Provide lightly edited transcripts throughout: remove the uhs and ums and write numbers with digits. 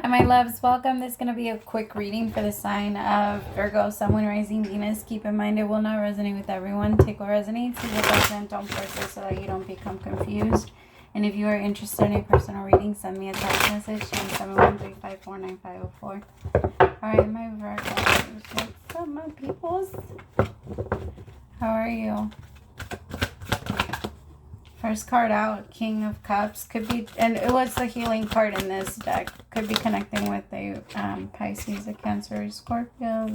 Hi, my loves. Welcome. This is going to be a quick reading for the sign of Virgo, Sun, Moon, Rising, Venus. Keep in mind it will not resonate with everyone. Take what resonates. If it doesn't, don't force it so that you don't become confused. And if you are interested in a personal reading, send me a text message on 713-549-504. Alright, my Virgos. What's up, my peoples? How are you? First card out, King of Cups. Could be, and it was the healing card in this deck. Could be connecting with a Pisces, a Cancer, a Scorpio.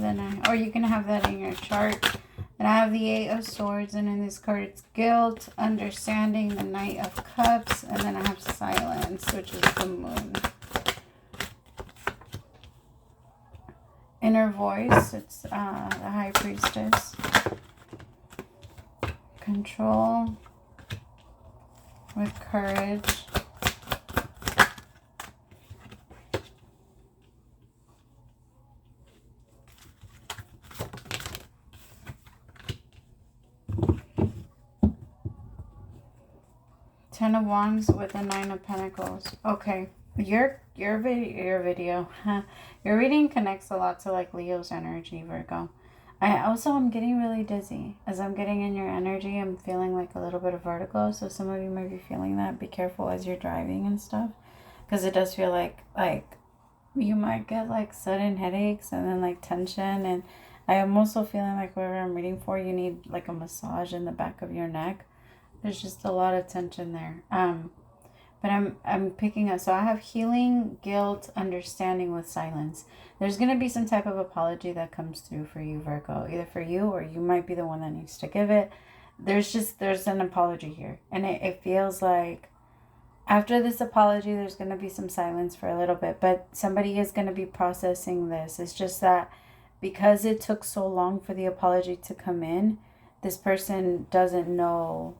Or you can have that in your chart. And I have the Eight of Swords, and in this card it's guilt, understanding, the Knight of Cups, and then I have silence, which is the Moon. Inner voice, it's the High Priestess. Control with courage. Ten of Wands with the Nine of Pentacles. Okay, your video, your reading connects a lot to like Leo's energy, Virgo. I'm getting really dizzy. As I'm getting in your energy, I'm feeling like a little bit of vertigo. So some of you might be feeling that. Be careful as you're driving and stuff. Because it does feel like you might get like sudden headaches and then like tension. And I am also feeling like whatever I'm reading for, you need like a massage in the back of your neck. There's just a lot of tension there. But I'm picking up. So I have healing, guilt, understanding with silence. There's going to be some type of apology that comes through for you, Virgo. Either for you or you might be the one that needs to give it. There's an apology here. And it feels like after this apology, there's going to be some silence for a little bit. But somebody is going to be processing this. It's just that because it took so long for the apology to come in, this person doesn't know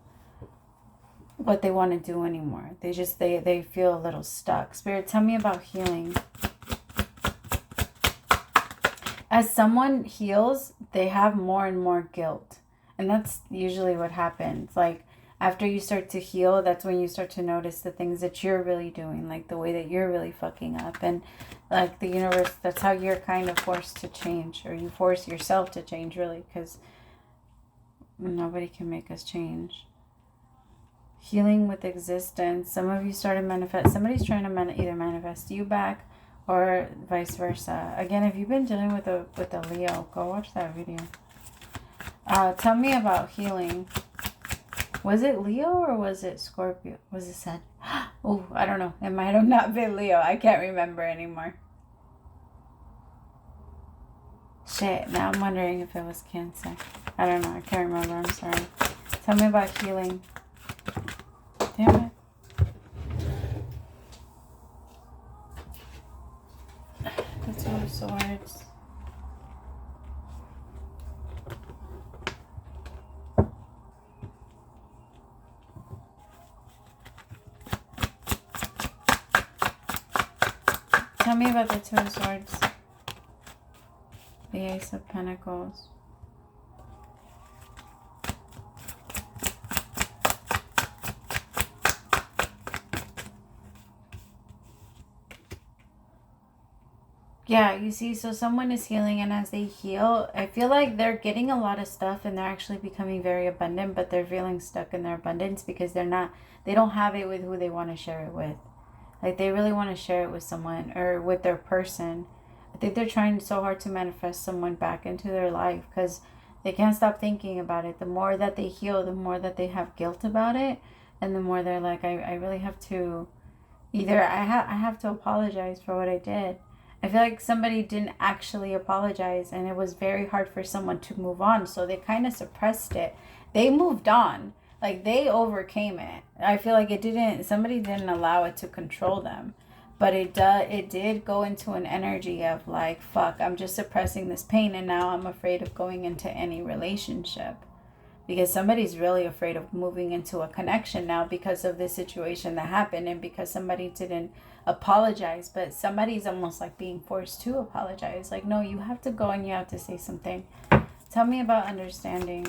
what they want to do anymore. They feel a little stuck. Spirit, tell me about healing. As someone heals, they have more and more guilt. And that's usually what happens. Like after you start to heal, that's when you start to notice the things that you're really doing, like the way that you're really fucking up. And like the universe, that's how you're kind of forced to change, or you force yourself to change, really, because nobody can make us change. Healing with existence. Some of you started manifest. Somebody's trying to either manifest you back or vice versa. Again, if you've been dealing with a Leo, go watch that video. Tell me about healing. Was it Leo or was it Scorpio? Was it said? Oh, I don't know. It might have not been Leo. I can't remember anymore. Shit. Now I'm wondering if it was Cancer. I don't know. I can't remember. I'm sorry. Tell me about healing. Damn it. The Two of Swords. Tell me about the Two of Swords. The Ace of Pentacles. Yeah, you see, so someone is healing, and as they heal, I feel like they're getting a lot of stuff and they're actually becoming very abundant, but they're feeling stuck in their abundance because they don't have it with who they want to share it with. Like they really want to share it with someone or with their person. I think they're trying so hard to manifest someone back into their life because they can't stop thinking about it. The more that they heal, the more that they have guilt about it, and the more they're like, I really have to, either I have to apologize for what I did. I feel like somebody didn't actually apologize, and it was very hard for someone to move on. So they kind of suppressed it. They moved on. Like they overcame it. I feel like somebody didn't allow it to control them. But it did go into an energy of like, fuck, I'm just suppressing this pain, and now I'm afraid of going into any relationship. Because somebody's really afraid of moving into a connection now because of this situation that happened and because somebody didn't apologize. But somebody's almost like being forced to apologize. Like, no, you have to go and you have to say something. Tell me about understanding.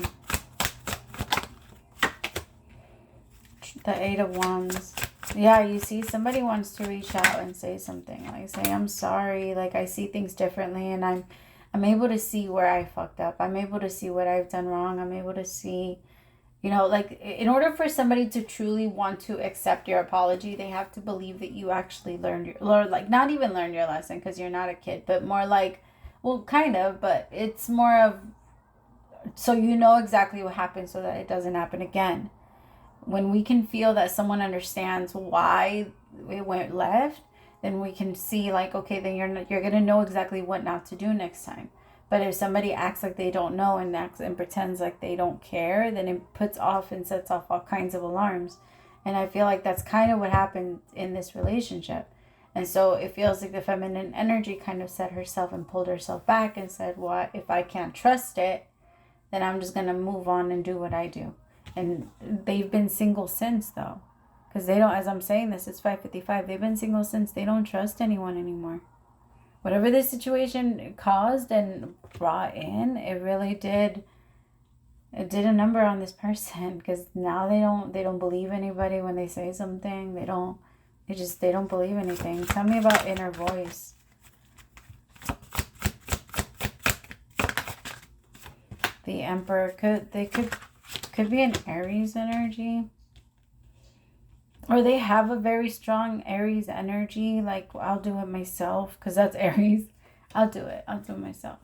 The Eight of Wands. Yeah, you see, somebody wants to reach out and say something. Like, say, I'm sorry. Like, I see things differently, and I'm able to see where I fucked up. I'm able to see what I've done wrong. I'm able to see, you know, like, in order for somebody to truly want to accept your apology, they have to believe that you actually like, not even learned your lesson, because you're not a kid, but more like, well, kind of, but it's more of, so you know exactly what happened so that it doesn't happen again. When we can feel that someone understands why it went left, then we can see, like, okay, then you're gonna know exactly what not to do next time. But if somebody acts like they don't know and acts and pretends like they don't care, then it puts off and sets off all kinds of alarms. And I feel like that's kind of what happened in this relationship. And so it feels like the feminine energy kind of set herself and pulled herself back and said, well, if I can't trust it, then I'm just gonna move on and do what I do. And they've been single since, though. Because they don't, as I'm saying this, it's 5:55. They've been single since. They don't trust anyone anymore. Whatever this situation caused and brought in, it really did, it did a number on this person. Because now they don't believe anybody when they say something. They don't believe anything. Tell me about inner voice. The Emperor, could be an Aries energy. Or they have a very strong Aries energy. Like, I'll do it myself. Because that's Aries. I'll do it myself.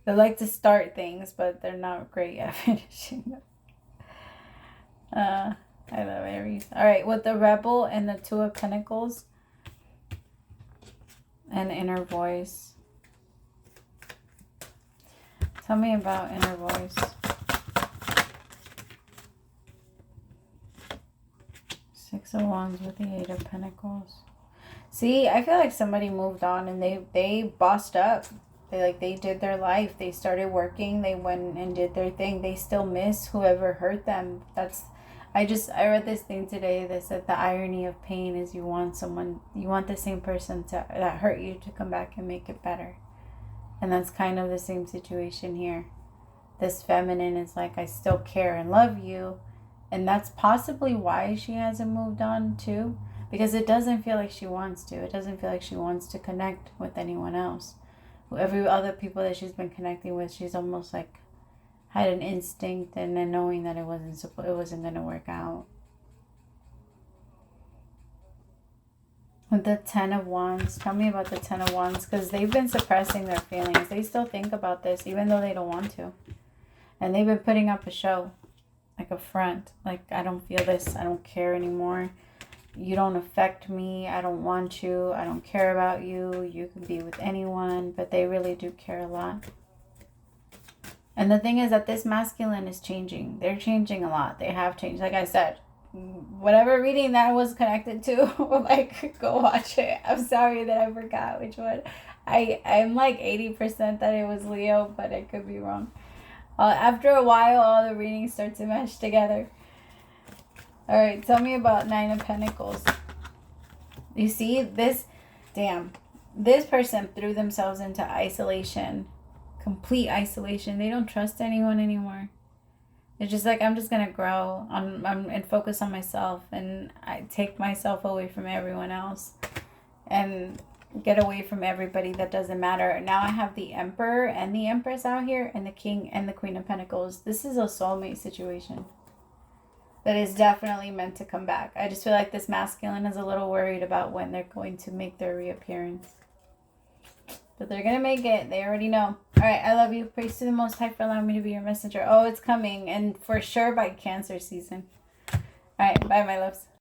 They like to start things, but they're not great at finishing them. I love Aries. Alright, with the Rebel and the Two of Pentacles. And inner voice. Tell me about inner voice. Six of Wands with the Eight of Pentacles. See, I feel like somebody moved on and they bossed up. They did their life. They started working. They went and did their thing. They still miss whoever hurt them. I read this thing today that said the irony of pain is you want the same person that hurt you to come back and make it better. And that's kind of the same situation here. This feminine is like, I still care and love you. And that's possibly why she hasn't moved on too. Because it doesn't feel like she wants to. It doesn't feel like she wants to connect with anyone else. Every other people that she's been connecting with, she's almost like had an instinct and then knowing that it wasn't going to work out. With the Ten of Wands, tell me about the Ten of Wands, because they've been suppressing their feelings. They still think about this, even though they don't want to. And they've been putting up a show, like a front. Like, I don't feel this. I don't care anymore. You don't affect me. I don't want you. I don't care about you. You can be with anyone. But they really do care a lot. And the thing is that this masculine is changing. They're changing a lot. They have changed. Like I said, whatever reading that was connected to, like, go watch it. I'm sorry that I forgot which one. I'm like 80% that it was Leo, but I could be wrong. After a while, all the readings start to mesh together. All right, tell me about Nine of Pentacles. You see, this person threw themselves into isolation, complete isolation. They don't trust anyone anymore. It's just like, I'm just going to grow and focus on myself. And I take myself away from everyone else and get away from everybody that doesn't matter. Now I have the Emperor and the Empress out here and the King and the Queen of Pentacles. This is a soulmate situation that is definitely meant to come back. I just feel like this masculine is a little worried about when they're going to make their reappearance. But they're going to make it. They already know. All right, I love you. Praise to the Most High for allowing me to be your messenger. Oh, it's coming. And for sure by Cancer season. All right, bye, my loves.